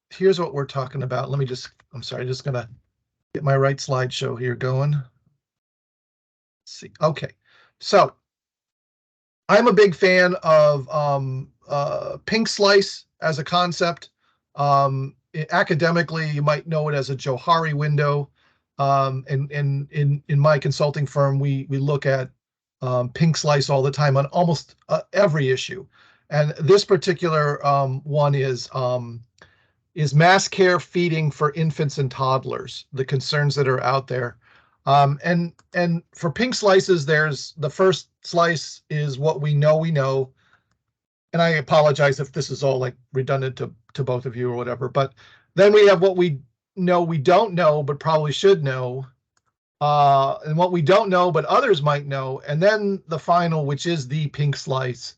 here's what we're talking about. Let me just, I'm sorry, just gonna get my right slideshow here going. Let's see. Okay, so I'm a big fan of pink slice as a concept. Academically, you might know it as a Johari window. And in my consulting firm, we look at pink slice all the time on almost every issue. And this particular one is mass care feeding for infants and toddlers, the concerns that are out there. And for pink slices, there's the first slice is what we know. And I apologize if this is all like redundant to both of you or whatever, but then we have what we know we don't know, but probably should know, and what we don't know, but others might know. And then the final, which is the pink slice,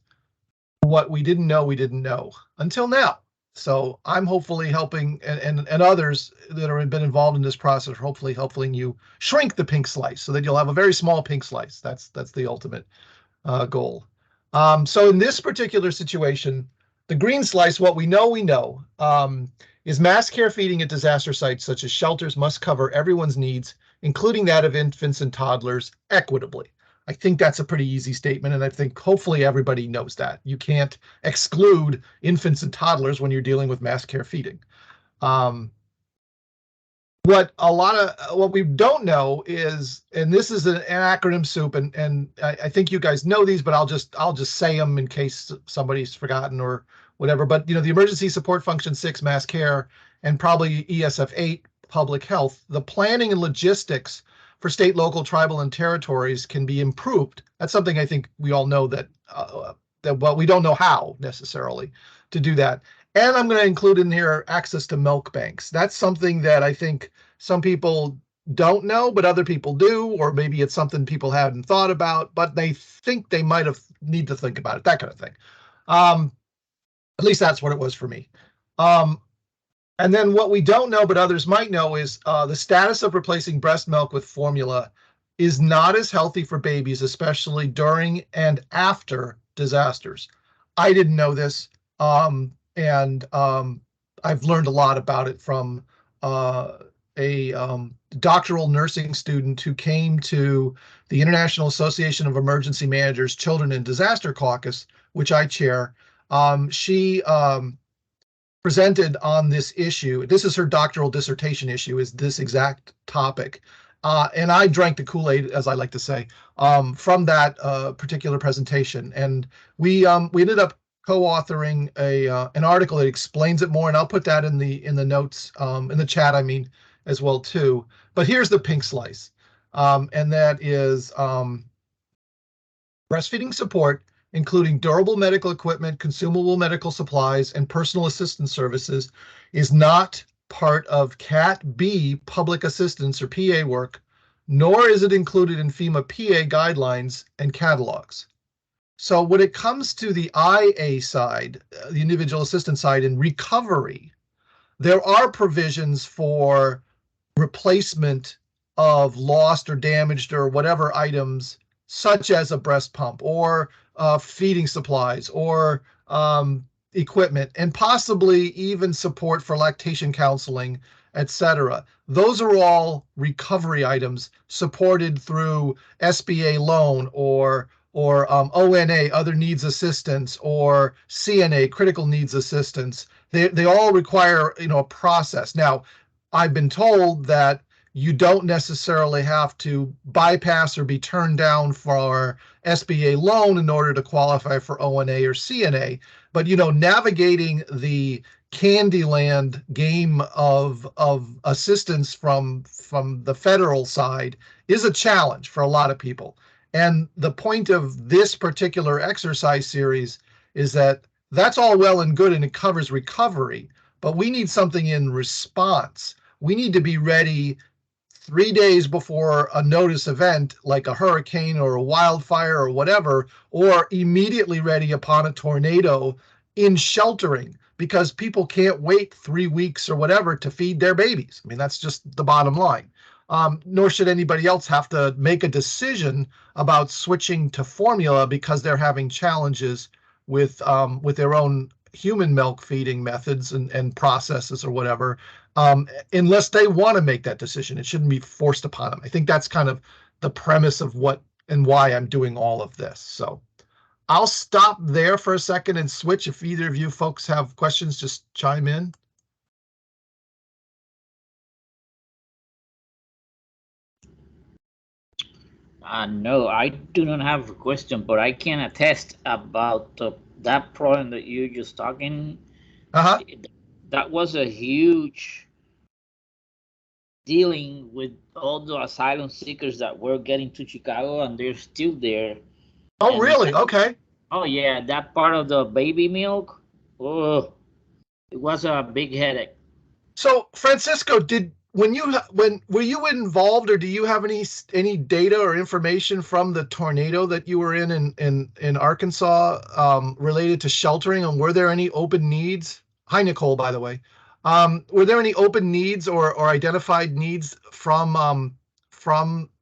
what we didn't know until now. So I'm hopefully helping, and others that have been involved in this process, hopefully helping you shrink the pink slice so that you'll have a very small pink slice. That's the ultimate goal. So in this particular situation, the green slice, what we know, is mass care feeding at disaster sites such as shelters must cover everyone's needs, including that of infants and toddlers, equitably. I think that's a pretty easy statement, and I think hopefully everybody knows that. You can't exclude infants and toddlers when you're dealing with mass care feeding. What we don't know is, and this is an acronym soup, and I think you guys know these, but I'll just say them in case somebody's forgotten or whatever. But the Emergency Support Function 6, mass care, and probably ESF 8, public health, the planning and logistics for state, local, tribal, and territories can be improved. That's something I think we all know that well, we don't know how necessarily to do that. And I'm going to include in here access to milk banks. That's something that I think some people don't know, but other people do, or maybe it's something people hadn't thought about, but they think they might have need to think about it, that kind of thing. At least that's what it was for me. And then what we don't know, but others might know, is the status of replacing breast milk with formula is not as healthy for babies, especially during and after disasters. I didn't know this, and I've learned a lot about it from a doctoral nursing student who came to the International Association of Emergency Managers Children in Disaster Caucus, which I chair. She presented on this issue. This is her doctoral dissertation issue, is this exact topic. And I drank the Kool-Aid, as I like to say, from that particular presentation. And we ended up co-authoring an article that explains it more, and I'll put that in the notes, in the chat, I mean, as well too. But here's the pink slice, and that is breastfeeding support, including durable medical equipment, consumable medical supplies, and personal assistance services, is not part of Cat B public assistance or PA work, nor is it included in FEMA PA guidelines and catalogs. So when it comes to the IA side, the individual assistance side, in recovery, there are provisions for replacement of lost or damaged or whatever items, such as a breast pump or feeding supplies or equipment, and possibly even support for lactation counseling, etc. Those are all recovery items supported through SBA loan or ONA, other needs assistance, or CNA, critical needs assistance. They all require a process. Now, I've been told that you don't necessarily have to bypass or be turned down for SBA loan in order to qualify for ONA or CNA. But, navigating the Candyland game of assistance from the federal side is a challenge for a lot of people. And the point of this particular exercise series is that that's all well and good, and it covers recovery, but we need something in response. We need to be ready 3 days before a notice event, like a hurricane or a wildfire or whatever, or immediately ready upon a tornado, in sheltering, because people can't wait 3 weeks or whatever to feed their babies. I mean, that's just the bottom line. Nor should anybody else have to make a decision about switching to formula because they're having challenges with their own human milk feeding methods and processes or whatever, unless they want to make that decision. It shouldn't be forced upon them. I think that's kind of the premise of what and why I'm doing all of this. So I'll stop there for a second and switch. If either of you folks have questions, just chime in. No, I do not have a question, but I can attest about that problem that you're just talking. Uh-huh. That was a huge dealing with all the asylum seekers that were getting to Chicago, and they're still there. Oh, And really? Okay. oh yeah, that part of the baby milk, oh, it was a big headache. So, Francisco, when were you involved, or do you have any data or information from the tornado that you were in Arkansas, related to sheltering? And were there any open needs? Hi, Nicole, by the way. Were there any open needs or identified needs from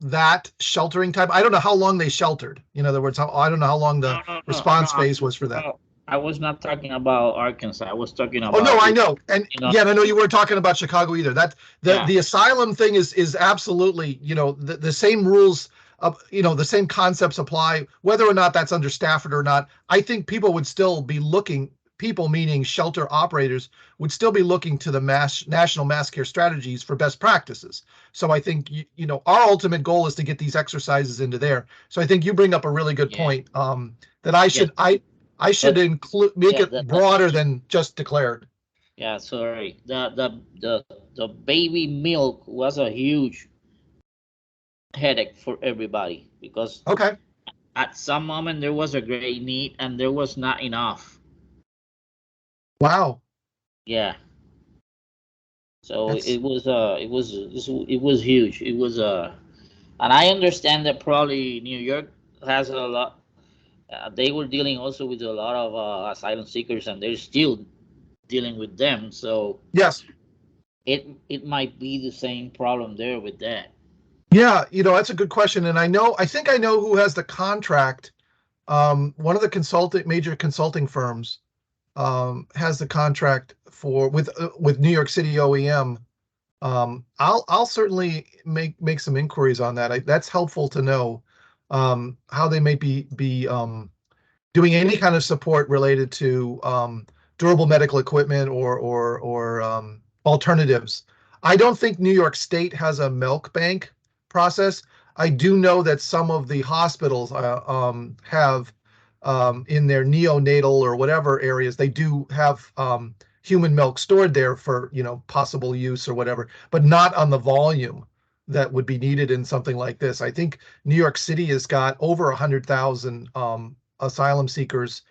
that sheltering type? I don't know how long they sheltered. In other words, I don't know how long the response phase was for that. I was not talking about Arkansas. I was talking Oh no, about I know, and yeah, I know you weren't talking about Chicago either. That the asylum thing is absolutely, the same rules, the same concepts apply, whether or not that's under Stafford or not. I think people would still be looking. People, meaning shelter operators, would still be looking to the national mass care strategies for best practices. So I think our ultimate goal is to get these exercises into there. So I think you bring up a really good point, that I should make it broader than just declared. Yeah, sorry. The baby milk was a huge headache for everybody because Okay. at some moment there was a great need and there was not enough. Wow. Yeah. So it was huge. It was and I understand that probably New York has a lot. They were dealing also with a lot of asylum seekers, and they're still dealing with them. So yes, it might be the same problem there with that. Yeah, that's a good question, and I think I know who has the contract. One of the major consulting firms has the contract with New York City OEM. I'll certainly make some inquiries on that. That's helpful to know, how they may be doing any kind of support related to durable medical equipment or alternatives. I don't think New York State has a milk bank process. I do know that some of the hospitals have, in their neonatal or whatever areas, they do have human milk stored there for possible use or whatever, but not on the volume that would be needed in something like this. I think New York City has got over 100,000 asylum seekers,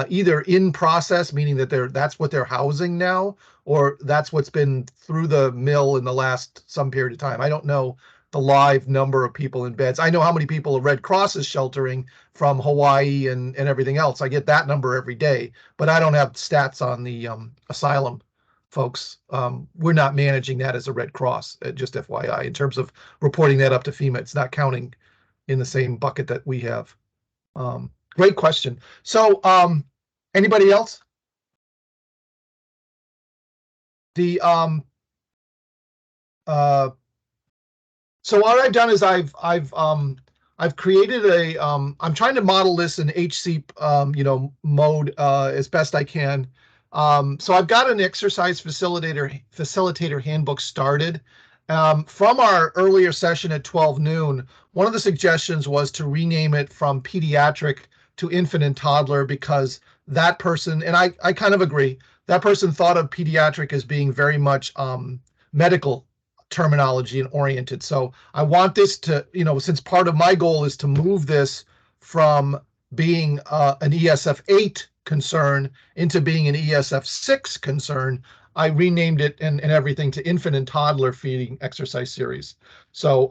either in process, meaning that that's what they're housing now, or that's what's been through the mill in the last some period of time. I don't know the live number of people in beds. I know how many people Red Cross is sheltering from Hawaii and everything else. I get that number every day, but I don't have stats on the asylum folks. We're not managing that as a Red Cross, just FYI, in terms of reporting that up to FEMA. It's not counting in the same bucket that we have. Great question. So, anybody else? The So what I've done is I've created I'm trying to model this in HC mode as best I can. So I've got an exercise facilitator handbook started. From our earlier session at 12 noon, one of the suggestions was to rename it from pediatric to infant and toddler, because that person, and I kind of agree, that person thought of pediatric as being very much medical terminology and oriented. So I want this to, since part of my goal is to move this from being an ESF 8 concern into being an ESF 6 concern, I renamed it and everything to infant and toddler feeding exercise series. So,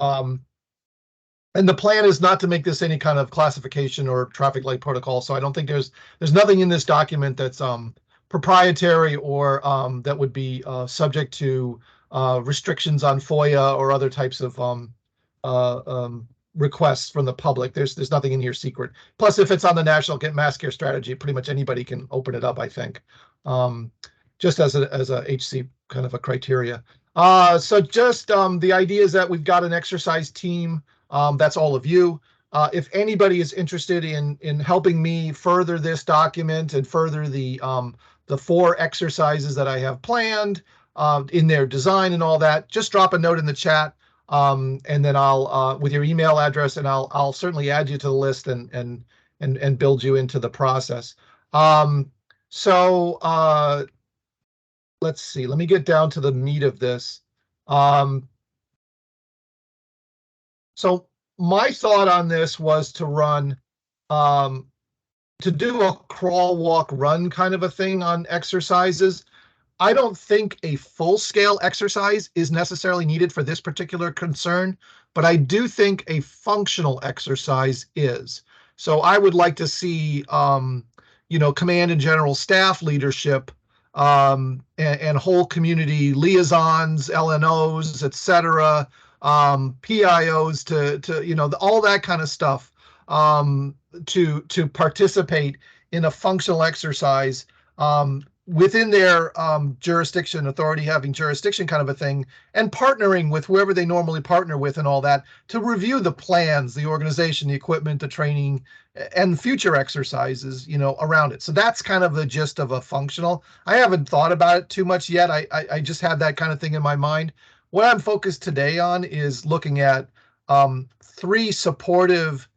and the plan is not to make this any kind of classification or traffic light protocol. So I don't think there's nothing in this document that's proprietary or that would be subject to restrictions on FOIA or other types of requests from the public. There's nothing in here secret. Plus, if it's on the National Mass Care Strategy, pretty much anybody can open it up, I think, just as a HC kind of a criteria. So just the idea is that we've got an exercise team. That's all of you. If anybody is interested in helping me further this document and further the 4 exercises that I have planned in their design and all that, just drop a note in the chat, and then I'll with your email address, and I'll certainly add you to the list and build you into the process. So let's see. Let me get down to the meat of this. So my thought on this was to run, to do a crawl, walk, run kind of a thing on exercises. I don't think a full-scale exercise is necessarily needed for this particular concern, but I do think a functional exercise is. So I would like to see, command and general staff leadership, and whole community liaisons, LNOs, et cetera, PIOs to all that kind of stuff, to participate in a functional exercise within their jurisdiction, authority having jurisdiction kind of a thing, and partnering with whoever they normally partner with and all that to review the plans, the organization, the equipment, the training, and future exercises, around it. So that's kind of the gist of a functional. I haven't thought about it too much yet. I just have that kind of thing in my mind. What I'm focused today on is looking at 3 supportive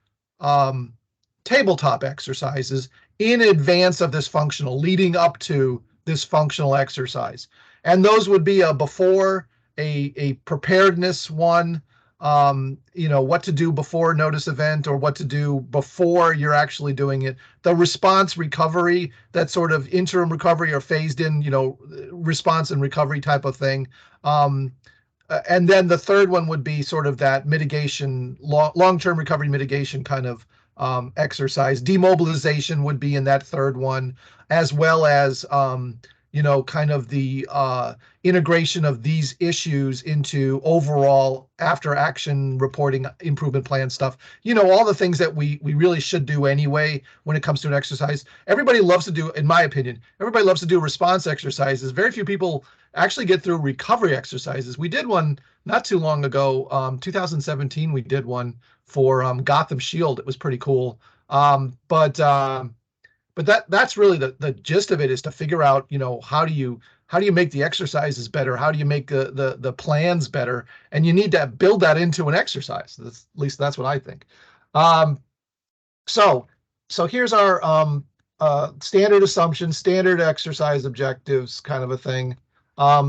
tabletop exercises in advance of this functional, leading up to this functional exercise. And those would be a before, a preparedness one, what to do before notice event or what to do before you're actually doing it. The response recovery, that sort of interim recovery or phased in, response and recovery type of thing. And then the third one would be sort of that mitigation, long-term recovery mitigation kind of exercise. Demobilization would be in that third one, as well as, kind of the integration of these issues into overall after action reporting improvement plan stuff. All the things that we really should do anyway when it comes to an exercise. Everybody loves to do, in my opinion, everybody loves to do response exercises. Very few people actually get through recovery exercises. We did one not too long ago, 2017, we did one for Gotham Shield. It was pretty cool. But that's really the gist of it, is to figure out, how do you make the exercises better? How do you make the plans better? And you need to build that into an exercise. At least that's what I think. So here's our standard assumptions, standard exercise objectives kind of a thing,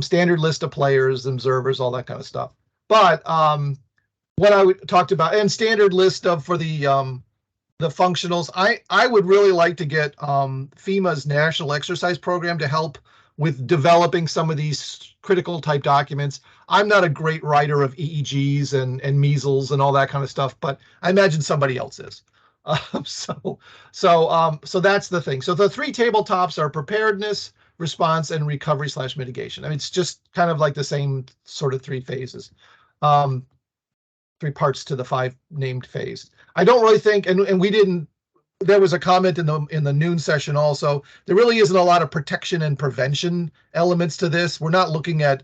standard list of players, observers, all that kind of stuff. But what I talked about, and standard list of for the functionals, I would really like to get FEMA's National Exercise Program to help with developing some of these critical type documents. I'm not a great writer of EEGs and measles and all that kind of stuff, but I imagine somebody else is. So that's the thing. So the 3 tabletops are preparedness, response, and recovery / mitigation. I mean, it's just kind of like the same sort of 3 phases. 3 parts to the 5 named phase. I don't really think, and we didn't, there was a comment in the noon session also, there really isn't a lot of protection and prevention elements to this. We're not looking at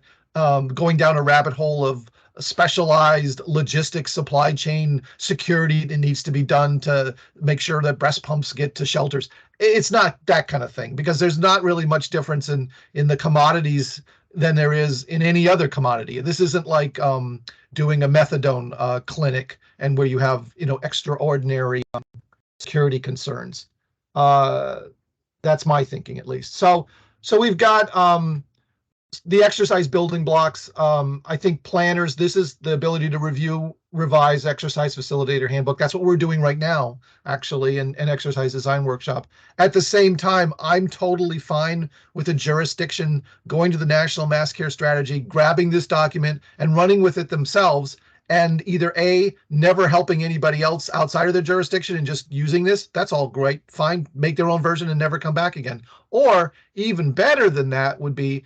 going down a rabbit hole of specialized logistics, supply chain security that needs to be done to make sure that breast pumps get to shelters. It's not that kind of thing, because there's not really much difference in the commodities than there is in any other commodity. This isn't like doing a methadone clinic and where you have, extraordinary security concerns. That's my thinking, at least. So we've got the exercise building blocks. I think planners, this is the ability to review, revise exercise facilitator handbook. That's what we're doing right now, actually, in an exercise design workshop. At the same time, I'm totally fine with a jurisdiction going to the National Mass Care Strategy, grabbing this document and running with it themselves, and either A, never helping anybody else outside of their jurisdiction and just using this. That's all great, fine, make their own version and never come back again. Or even better than that would be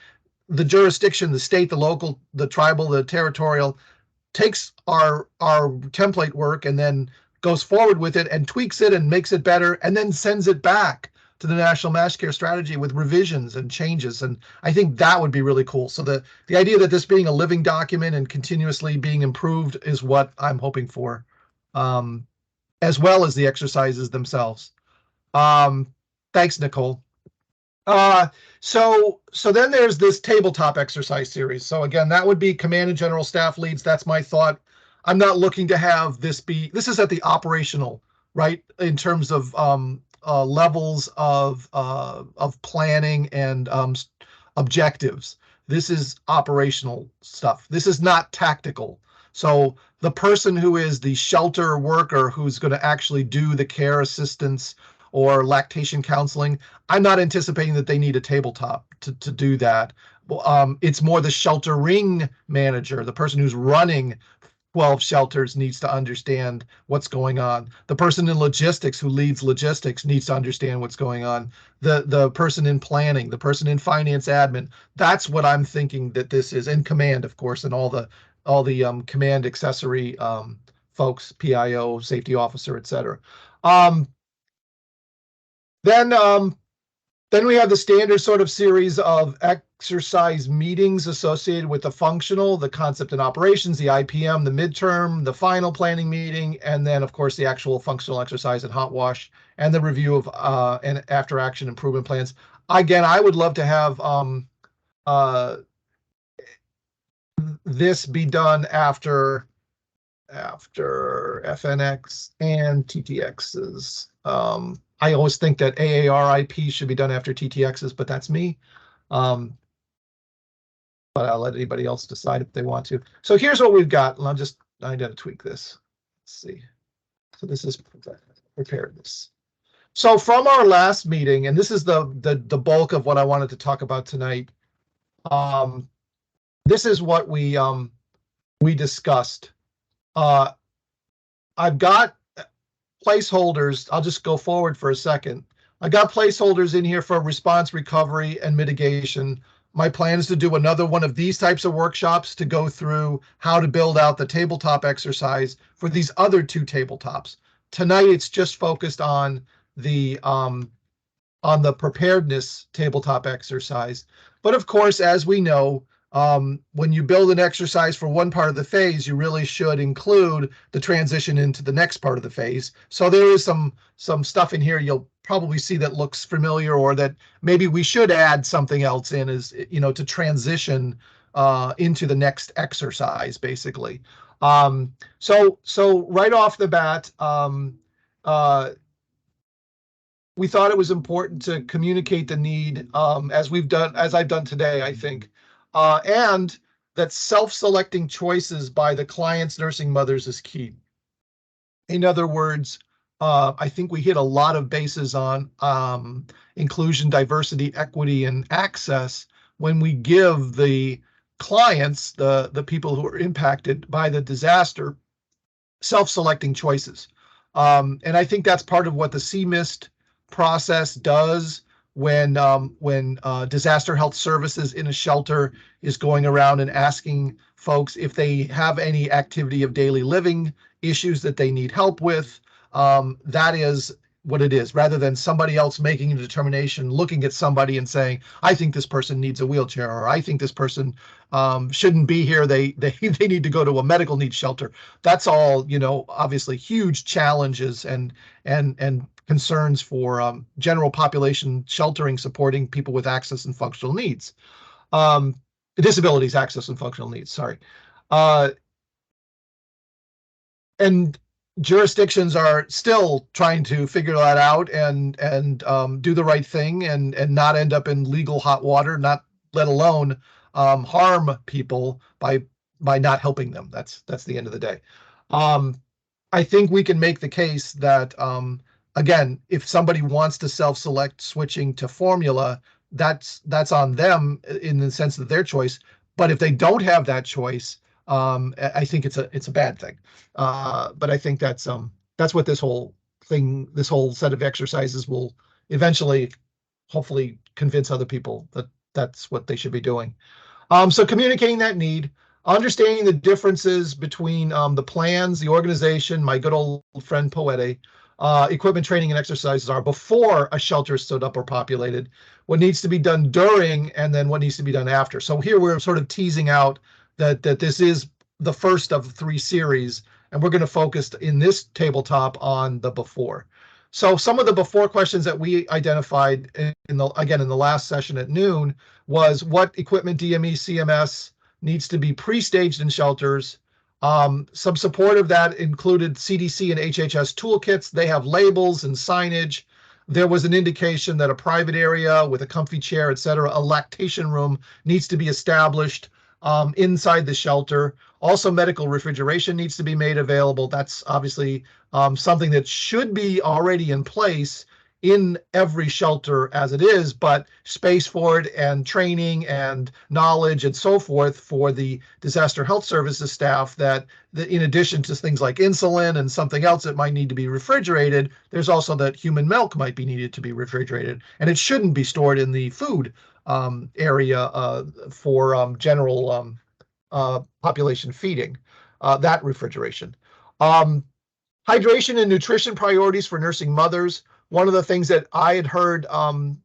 the jurisdiction, the state, the local, the tribal, the territorial, takes our template work and then goes forward with it and tweaks it and makes it better and then sends it back to the National Mass Care Strategy with revisions and changes. And I think that would be really cool. So the idea that this being a living document and continuously being improved is what I'm hoping for, as well as the exercises themselves. Thanks, Nicole. So then there's this tabletop exercise series. So again, that would be command and general staff leads. That's my thought. I'm not looking to have this is at the operational, right? In terms of levels of planning and objectives. This is operational stuff. This is not tactical. So the person who is the shelter worker who's going to actually do the care assistance or lactation counseling, I'm not anticipating that they need a tabletop to do that. It's more the sheltering manager, the person who's running 12 shelters needs to understand what's going on. The person in logistics who leads logistics needs to understand what's going on. The person in planning, the person in finance admin, that's what I'm thinking that this is. And command, of course, and all the command accessory folks, PIO, safety officer, et cetera. Then we have the standard sort of series of exercise meetings associated with the functional, the concept and operations, the IPM, the midterm, the final planning meeting, and then, of course, the actual functional exercise and hot wash, and the review of and after action improvement plans. Again, I would love to have this be done after FNX and TTXs. I always think that AARIP should be done after TTXs, but that's me. But I'll let anybody else decide if they want to. So here's what we've got. And I got to tweak this. Let's see. So this is preparedness. So from our last meeting, and this is the bulk of what I wanted to talk about tonight. This is what we discussed. I've got placeholders. I'll just go forward for a second. I got placeholders in here for response, recovery, and mitigation. My plan is to do another one of these types of workshops to go through how to build out the tabletop exercise for these other two tabletops. Tonight, it's just focused on the preparedness tabletop exercise. But of course, as we know, when you build an exercise for one part of the phase, you really should include the transition into the next part of the phase. So there is some stuff in here you'll probably see that looks familiar, or that maybe we should add something else in, as to transition into the next exercise, basically. So right off the bat, we thought it was important to communicate the need, as I've done today, I think. And that self-selecting choices by the client's nursing mothers is key. In other words, I think we hit a lot of bases on inclusion, diversity, equity, and access when we give the clients, the people who are impacted by the disaster, self-selecting choices. And I think that's part of what the CMIST process does when disaster health services in a shelter is going around and asking folks if they have any activity of daily living issues that they need help with. That is what it is, rather than somebody else making a determination, looking at somebody and saying, I think this person needs a wheelchair, or I think this person shouldn't be here. They need to go to a medical needs shelter. That's all, obviously huge challenges and concerns for general population sheltering, supporting people with access and functional needs, disabilities, access and functional needs, sorry. And jurisdictions are still trying to figure that out and do the right thing and not end up in legal hot water, not let alone harm people by not helping them. That's the end of the day. I think we can make the case that again, if somebody wants to self-select switching to formula, that's on them in the sense of their choice. But if they don't have that choice, I think it's a bad thing. But I think that's what this whole set of exercises will eventually, hopefully, convince other people that that's what they should be doing. So communicating that need. Understanding the differences between the plans, the organization, my good old friend Poete, equipment, training, and exercises are before a shelter is stood up or populated, what needs to be done during, and then what needs to be done after. So here we're sort of teasing out that this is the first of 3 series, and we're going to focus in this tabletop on the before. So some of the before questions that we identified in the last session at noon was what equipment, DME, CMS, needs to be pre-staged in shelters. Some support of that included CDC and HHS toolkits. They have labels and signage. There was an indication that a private area with a comfy chair, et cetera, a lactation room needs to be established inside the shelter. Also, medical refrigeration needs to be made available. That's obviously something that should be already in place in every shelter as it is, but space for it and training and knowledge and so forth for the disaster health services staff that in addition to things like insulin and something else that might need to be refrigerated, there's also that human milk might be needed to be refrigerated, and it shouldn't be stored in the food area for general population feeding, that refrigeration. Hydration and nutrition priorities for nursing mothers. One of the things that I had heard from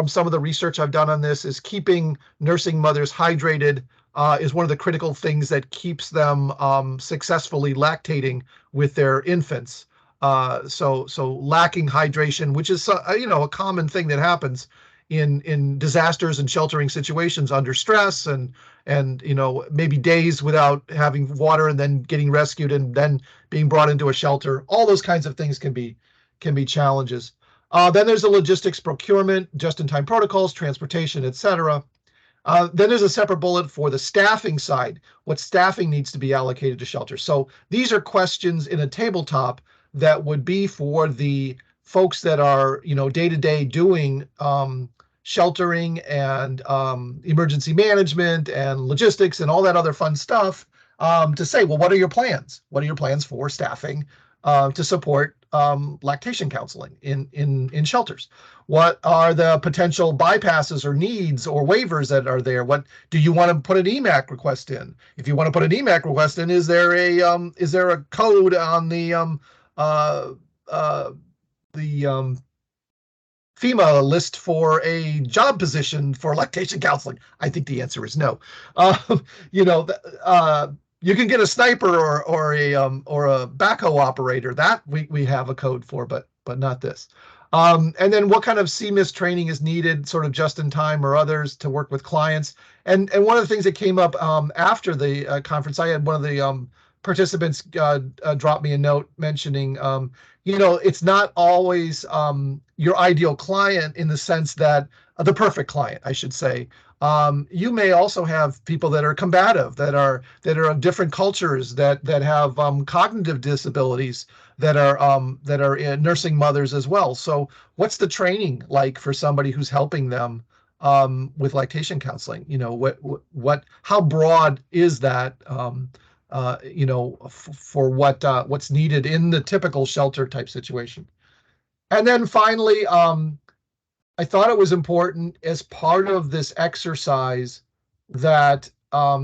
some of the research I've done on this is keeping nursing mothers hydrated is one of the critical things that keeps them successfully lactating with their infants. So lacking hydration, which is a common thing that happens in disasters and sheltering situations under stress and maybe days without having water and then getting rescued and then being brought into a shelter. All those kinds of things can be challenges. Then there's the logistics, procurement, just-in-time protocols, transportation, et cetera. Then there's a separate bullet for the staffing side, what staffing needs to be allocated to shelters. So these are questions in a tabletop that would be for the folks that are, day-to-day doing sheltering and emergency management and logistics and all that other fun stuff, to say, well, what are your plans? What are your plans for staffing to support lactation counseling in shelters? What are the potential bypasses or needs or waivers that are there? What do you want to put an EMAC request in? If you want to put an EMAC request in, is there a code on the FEMA list for a job position for lactation counseling? I think the answer is no. You can get a sniper or a backhoe operator. That we have a code for, but not this. And then what kind of CMIS training is needed, sort of just in time or others, to work with clients. And one of the things that came up after the conference, I had one of the participants drop me a note mentioning, it's not always your ideal client in the sense that the perfect client, I should say. You may also have people that are combative, that are of different cultures, that have cognitive disabilities, that are nursing mothers as well. So what's the training like for somebody who's helping them with lactation counseling? How broad is that? For what's needed in the typical shelter type situation. And then finally, I thought it was important as part of this exercise that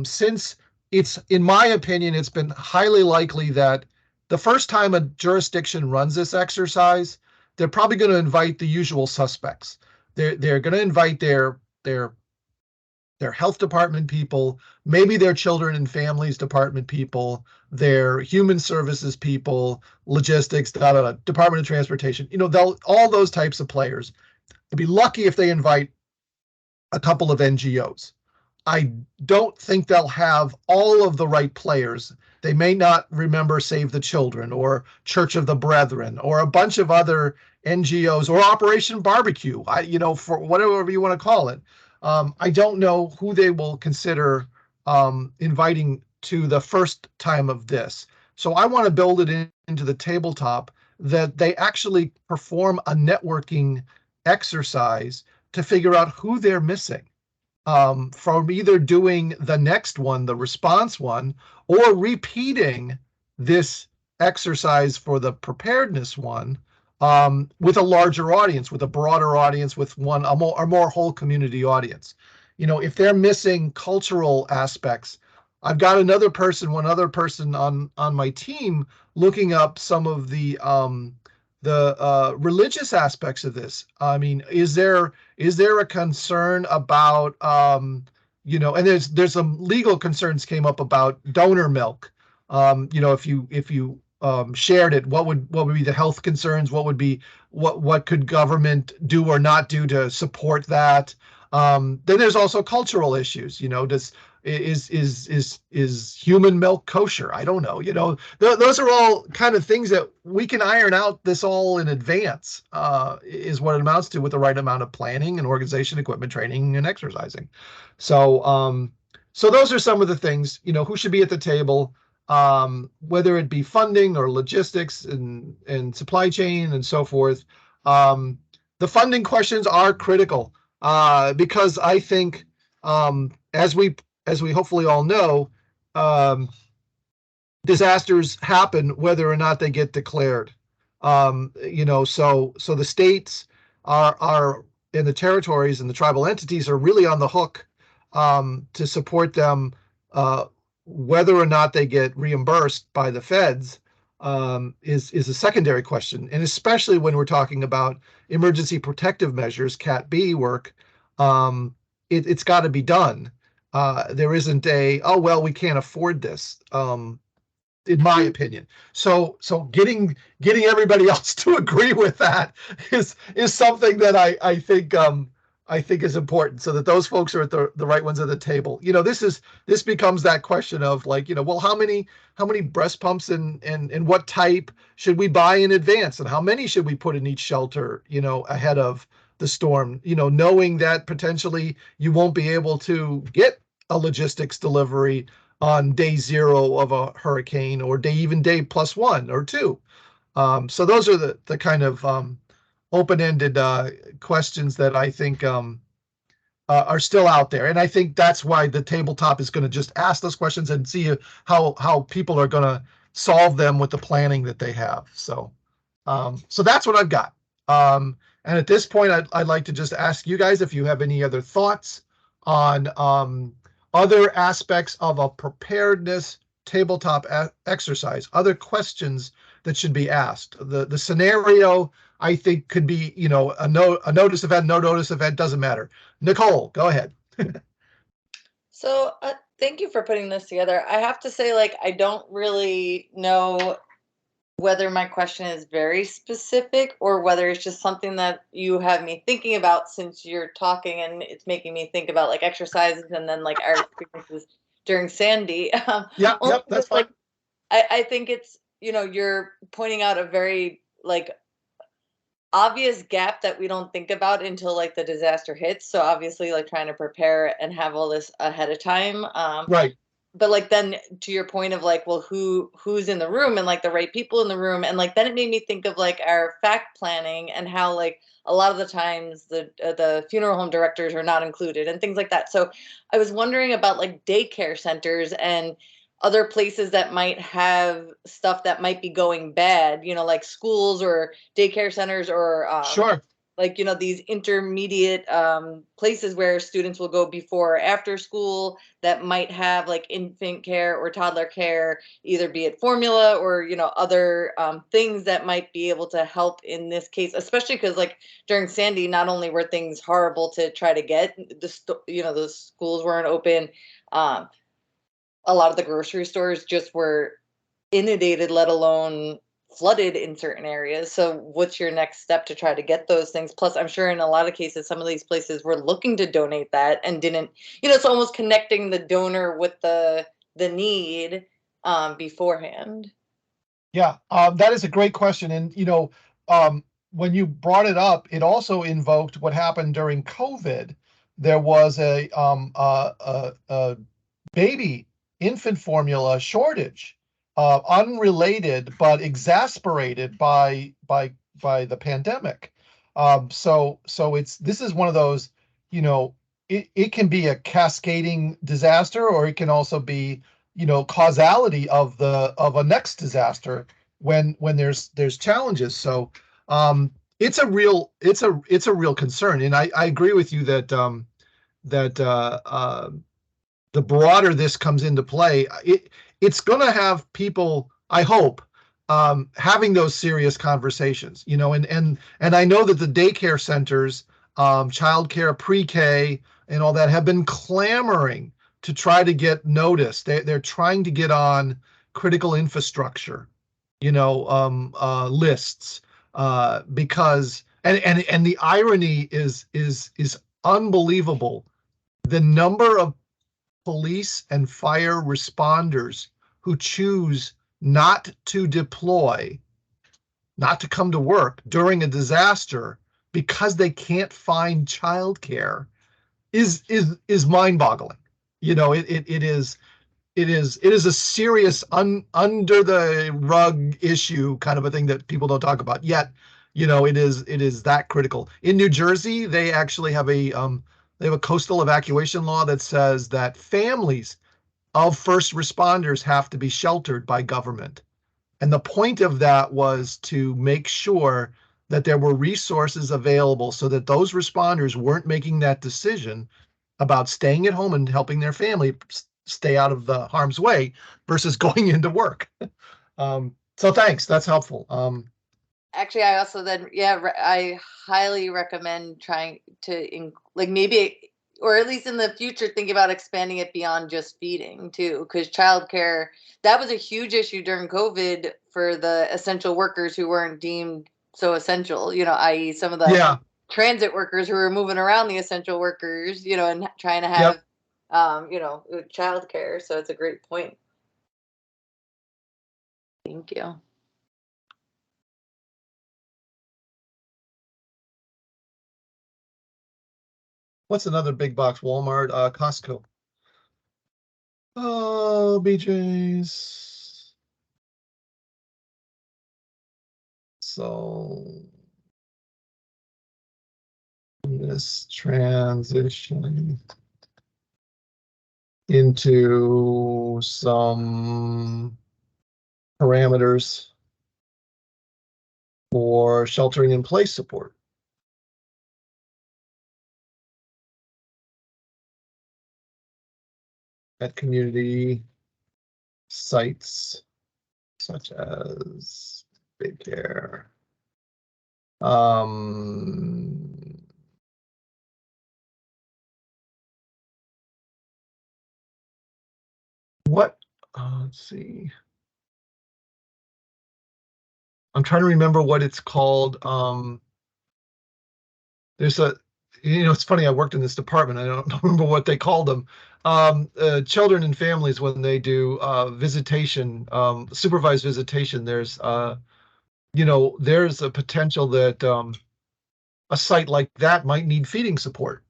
since in my opinion, it's been highly likely that the first time a jurisdiction runs this exercise, they're probably going to invite the usual suspects. They're going to invite their health department people, maybe their children and families department people, their human services people, logistics, Department of Transportation, all those types of players. They'd be lucky if they invite a couple of NGOs. I don't think they'll have all of the right players. They may not remember Save the Children or Church of the Brethren or a bunch of other NGOs or Operation Barbecue, for whatever you want to call it. I don't know who they will consider inviting to the first time of this. So I want to build it into the tabletop that they actually perform a networking exercise to figure out who they're missing from either doing the next one, the response one, or repeating this exercise for the preparedness one with a larger audience, with a broader audience, with a more whole community audience. if they're missing cultural aspects. I've got one other person on my team looking up some of the religious aspects of this. I mean, is there a concern about and there's some legal concerns came up about donor milk. If you shared it, what would be the health concerns? What could government do or not do to support that? Then there's also cultural issues. Is human milk kosher? I don't know. Those are all kind of things that we can iron out this all in advance, is what it amounts to, with the right amount of planning and organization, equipment, training, and exercising. So those are some of the things, who should be at the table, whether it be funding or logistics and supply chain and so forth. The funding questions are critical, because I think, as we hopefully all know, disasters happen whether or not they get declared. So the states are and the territories and the tribal entities are really on the hook, to support them, whether or not they get reimbursed by the feds, is a secondary question. And especially when we're talking about emergency protective measures, Cat B work, it's got to be done. There isn't we can't afford this, in my opinion. So getting everybody else to agree with that is something that I think is important, so that those folks are at the right ones at the table. This becomes that question of well, how many breast pumps and what type should we buy in advance, and how many should we put in each shelter, ahead of the storm, knowing that potentially you won't be able to get a logistics delivery on day 0 of a hurricane, or day plus 1 or 2. So those are the kind of open-ended questions that I think are still out there. And I think that's why the tabletop is going to just ask those questions and see how people are going to solve them with the planning that they have. So that's what I've got. And at this point, I'd like to just ask you guys if you have any other thoughts on other aspects of a preparedness tabletop exercise, other questions that should be asked. The scenario, I think, could be, a notice event, no notice event, doesn't matter. Nicole, go ahead. So thank you for putting this together. I have to say, I don't really know whether my question is very specific or whether it's just something that you have me thinking about, since you're talking and it's making me think about exercises and then our experiences during Sandy. Yep, that's fine. I think it's, you're pointing out a very obvious gap that we don't think about until the disaster hits. So obviously trying to prepare and have all this ahead of time. Right. But then to your point of well, who's in the room, and the right people in the room, and then it made me think of our fact planning, and how a lot of the times the funeral home directors are not included and things like that. So I was wondering about daycare centers and other places that might have stuff that might be going bad, schools or daycare centers, or Sure. These intermediate places where students will go before or after school, that might have infant care or toddler care, either be it formula or other things that might be able to help in this case, especially because during Sandy, not only were things horrible to try to get the schools weren't open, a lot of the grocery stores just were inundated, let alone flooded in certain areas. So what's your next step to try to get those things? Plus, I'm sure in a lot of cases, some of these places were looking to donate that and didn't, it's almost connecting the donor with the need beforehand. Yeah, that is a great question. And, when you brought it up, it also invoked what happened during COVID. There was a baby infant formula shortage, unrelated but exasperated by the pandemic. So this is one of those, it can be a cascading disaster, or it can also be, causality of a next disaster when there's challenges. So it's a real concern, and I agree with you that the broader this comes into play, it's going to have people, I hope, having those serious conversations, and I know that the daycare centers, childcare, pre-K, and all that have been clamoring to try to get noticed. They're trying to get on critical infrastructure, lists, because and the irony is unbelievable. The number of police and fire responders who choose not to deploy, not to come to work during a disaster because they can't find childcare is mind-boggling. It is a serious under the rug issue kind of a thing that people don't talk about yet. It is that critical. In New Jersey, they actually have a coastal evacuation law that says that families of first responders have to be sheltered by government. And the point of that was to make sure that there were resources available so that those responders weren't making that decision about staying at home and helping their family stay out of the harm's way versus going into work. So thanks, that's helpful. Actually, I also I highly recommend trying to maybe, or at least in the future, think about expanding it beyond just feeding too, because childcare, that was a huge issue during COVID for the essential workers who weren't deemed so essential, i.e. some of the transit workers who were moving around the essential workers, and trying to have, childcare. So it's a great point. Thank you. What's another big box? Walmart, Costco. Oh, BJ's. So this transition into some parameters for sheltering in place support. At community sites such as Big Care. Let's see. I'm trying to remember what it's called. There's it's funny, I worked in this department. I don't remember what they called them. Children and families, when they do visitation, supervised visitation, there's there's a potential that a site like that might need feeding support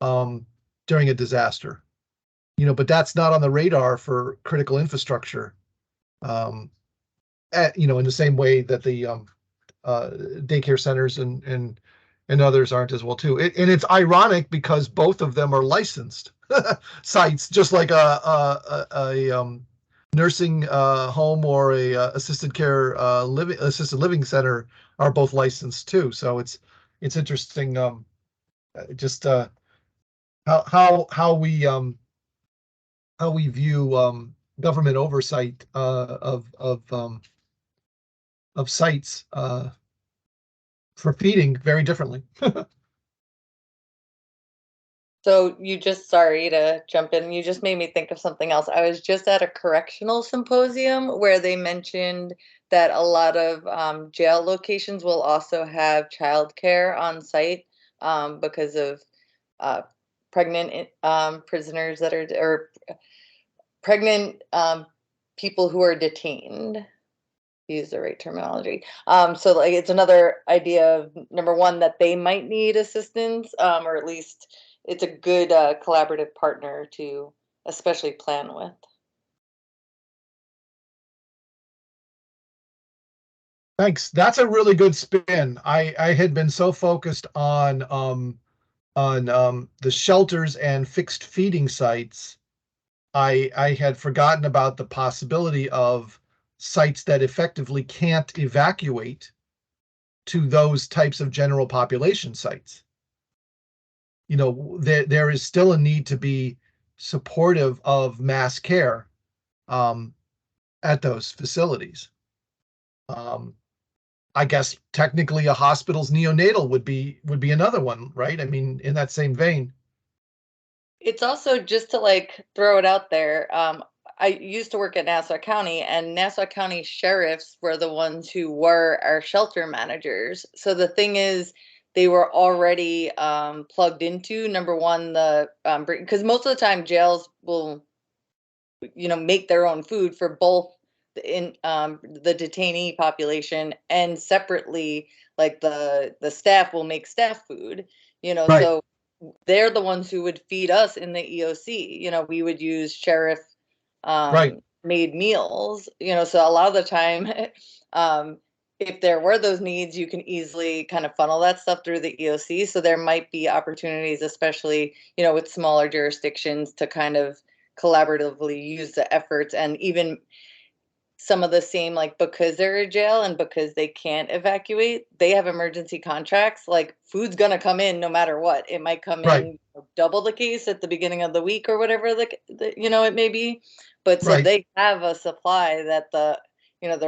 during a disaster. But that's not on the radar for critical infrastructure. In the same way that the daycare centers and others aren't as well too. And it's ironic because both of them are licensed sites, just like a nursing home or a assisted living center are both licensed too. So it's interesting, just how we view government oversight of sites for feeding very differently. So sorry to jump in, you just made me think of something else. I was just at a correctional symposium where they mentioned that a lot of jail locations will also have childcare on site because of pregnant prisoners or pregnant people who are detained. Use the right terminology. So it's another idea of, number one, that they might need assistance, or at least it's a good collaborative partner to especially plan with. Thanks. That's a really good spin. I had been so focused on the shelters and fixed feeding sites. I had forgotten about the possibility of sites that effectively can't evacuate to those types of general population sites. there is still a need to be supportive of mass care at those facilities. I guess technically a hospital's neonatal would be another one, right? I mean, in that same vein. It's also, just to like throw it out there, I used to work at Nassau County, and Nassau County sheriffs were the ones who were our shelter managers. So the thing is, they were already plugged into, number one, because most of the time jails will, make their own food for both the detainee population, and separately, like the staff will make staff food. Right. So they're the ones who would feed us in the EOC. We would use sheriff Right. made meals. So a lot of the time, if there were those needs, you can easily kind of funnel that stuff through the EOC. So there might be opportunities, especially with smaller jurisdictions, to kind of collaboratively use the efforts, and even some of the same, like, because they're a jail and because they can't evacuate, they have emergency contracts. Like, food's gonna come in no matter what. It might come Right. in double the case at the beginning of the week or whatever it may be. But so Right. they have a supply that the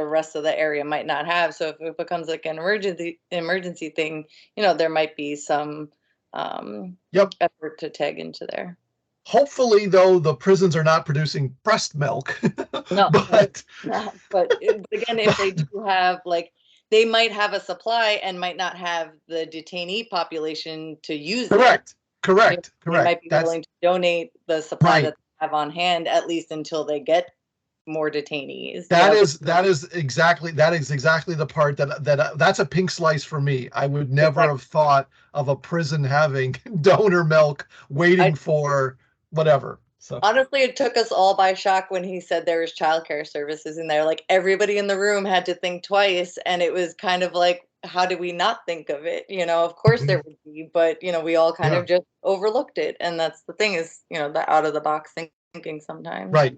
rest of the area might not have. So if it becomes like an emergency thing, there might be some Yep. effort to tag into there. Hopefully, though, the prisons are not producing breast milk. No, but again, if they do have, like, they might have a supply and might not have the detainee population to use correct. it. Correct. They might be That's willing to donate the supply right. that they have on hand, at least until they get more detainees. That is exactly the part that's a pink slice for me. I would never have thought of a prison having donor milk waiting for whatever. So honestly, it took us all by shock when he said there was childcare services in there. Like, everybody in the room had to think twice, and it was kind of like, how do we not think of it? Of course there would be, but we all kind of just overlooked it. And that's the thing, is the out of the box thinking sometimes. Right.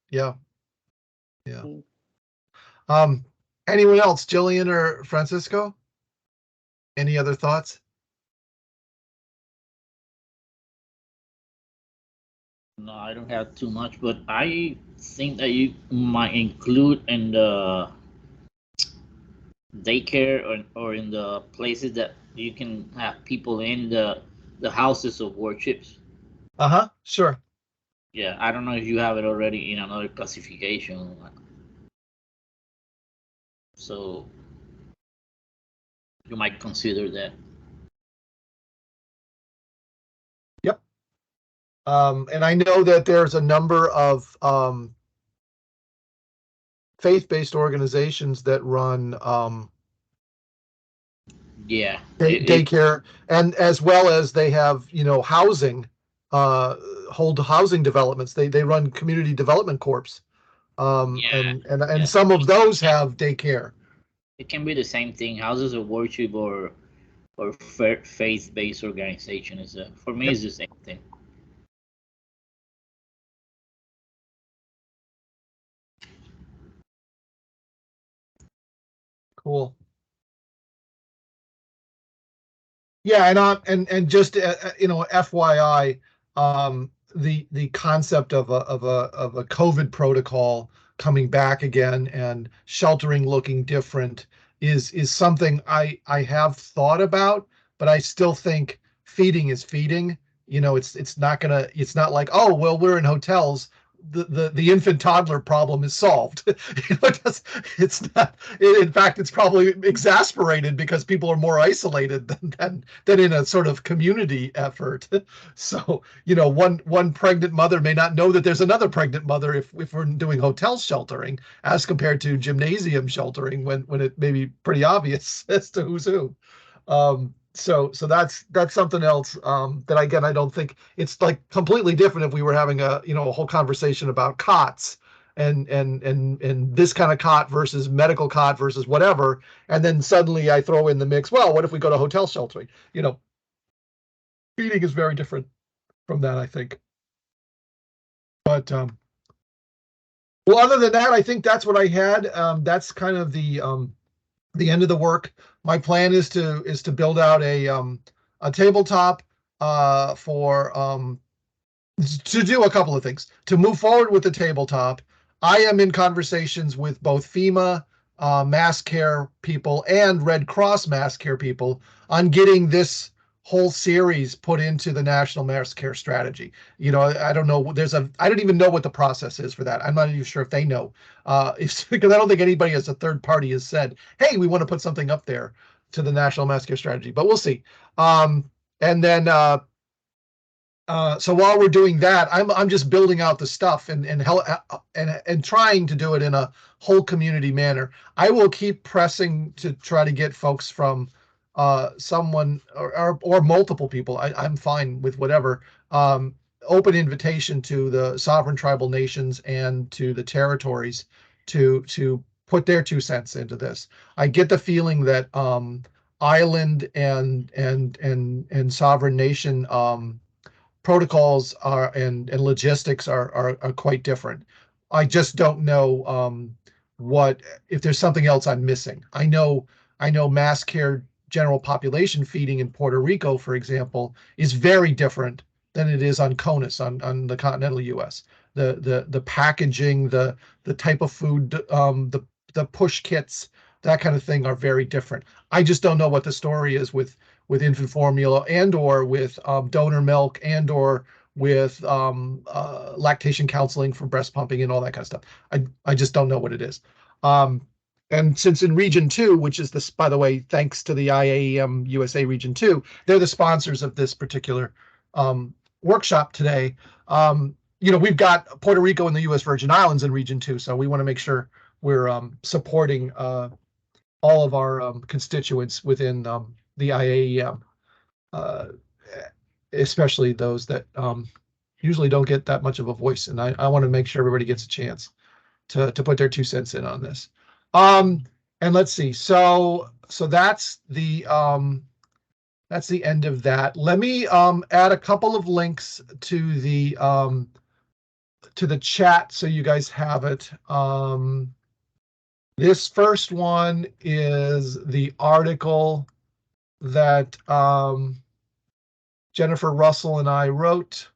Yeah. Anyone else, Jillian or Francisco? Any other thoughts? No, I don't have too much, but I think that you might include in the daycare or in the places that you can have people in the houses of worships. Sure. Yeah, I don't know if you have it already in another classification. So you might consider that. Yep. And I know that there's a number of faith-based organizations that run daycare, and as well as they have housing, hold housing developments. They run community development corps, and some of those have daycare. It can be the same thing, houses of worship or faith-based organization. For me, it's the same thing. Cool. Yeah, and just FYI, the concept of a COVID protocol coming back again and sheltering looking different is something I have thought about, but I still think feeding is feeding. It's not like, oh well, we're in hotels, the infant toddler problem is solved. It's not. In fact, it's probably exasperated because people are more isolated than in a sort of community effort. So one pregnant mother may not know that there's another pregnant mother if we're doing hotel sheltering as compared to gymnasium sheltering when it may be pretty obvious as to who's who. So that's something else that again I don't think it's like completely different if we were having a whole conversation about cots and this kind of cot versus medical cot versus whatever, and then suddenly I throw in the mix, well, what if we go to hotel sheltering? Feeding is very different from that, I think. But well, other than that, I think that's what I had. That's kind of the end of the work. My plan is to build out a tabletop to do a couple of things. To move forward with the tabletop, I am in conversations with both FEMA mass care people and Red Cross mass care people on getting this whole series put into the National Mass Care Strategy. You know, I don't know. I don't even know what the process is for that. I'm not even sure if they know. Because I don't think anybody as a third party has said, "Hey, we want to put something up there to the National Mass Care Strategy." But we'll see. And then so while we're doing that, I'm just building out the stuff and trying to do it in a whole community manner. I will keep pressing to try to get folks from someone or multiple people. I'm fine with whatever. Open invitation to the sovereign tribal nations and to the territories to put their 2 cents into this. I get the feeling that island and sovereign nation protocols are and logistics are quite different. I just don't know what if there's something else I'm missing. I know mass care general population feeding in Puerto Rico, for example, is very different than it is on CONUS on the continental U.S. The packaging, the type of food, the push kits, that kind of thing are very different. I just don't know what the story is with infant formula and or with donor milk and or with lactation counseling for breast pumping and all that kind of stuff. I just don't know what it is. And since in Region 2, which is this, by the way, thanks to the IAEM USA Region 2, they're the sponsors of this particular workshop today. We've got Puerto Rico and the U.S. Virgin Islands in Region 2, so we want to make sure we're supporting all of our constituents within the IAEM, especially those that usually don't get that much of a voice. And I want to make sure everybody gets a chance to put their 2 cents in on this. And let's see. So that's the end of that. Let me add a couple of links to the chat so you guys have it. This first one is the article that Jennifer Russell and I wrote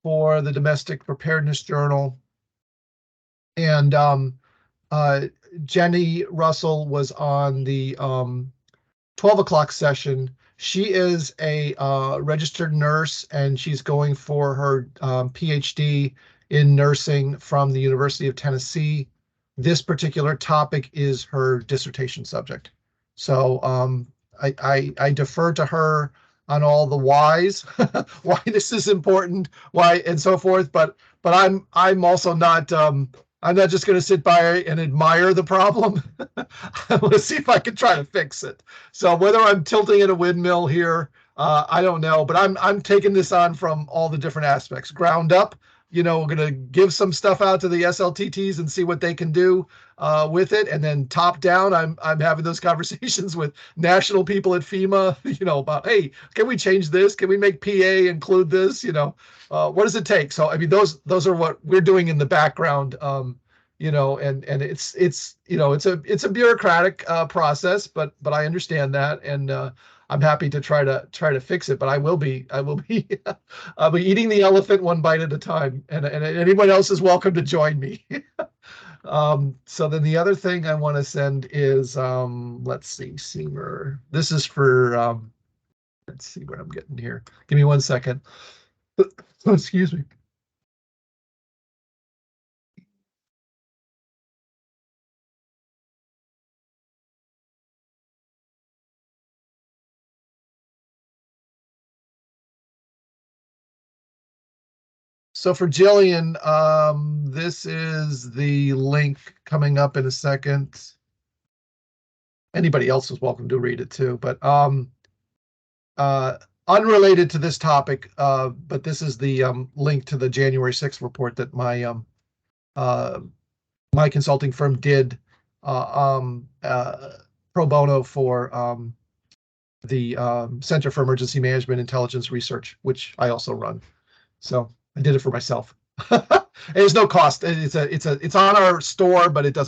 for the Domestic Preparedness Journal. And Jenny Russell was on the 12 o'clock session. She is a registered nurse, and she's going for her PhD in nursing from the University of Tennessee. This particular topic is her dissertation subject. So I defer to her on all the whys, why this is important, why and so forth. But I'm also not I'm not just going to sit by and admire the problem. I want to see if I can try to fix it. So whether I'm tilting at a windmill here, I don't know. But I'm taking this on from all the different aspects. Ground up, we're going to give some stuff out to the SLTTs and see what they can do with it. And then top down, I'm having those conversations with national people at FEMA, about, hey, can we change this? Can we make PA include this? What does it take? So, I mean, those are what we're doing in the background, and it's a bureaucratic process, but I understand that. And I'm happy to try to fix it, but I will be I'll be eating the elephant one bite at a time, and anyone else is welcome to join me. So then the other thing I want to send is let's see, Seymour. This is for let's see what I'm getting here. Give me 1 second. Excuse me. So for Jillian, this is the link coming up in a second. Anybody else is welcome to read it too, but unrelated to this topic, but this is the link to the January 6th report that my my consulting firm did pro bono for the Center for Emergency Management Intelligence Research, which I also run. So I did it for myself. There's no cost. It's on our store, but it doesn't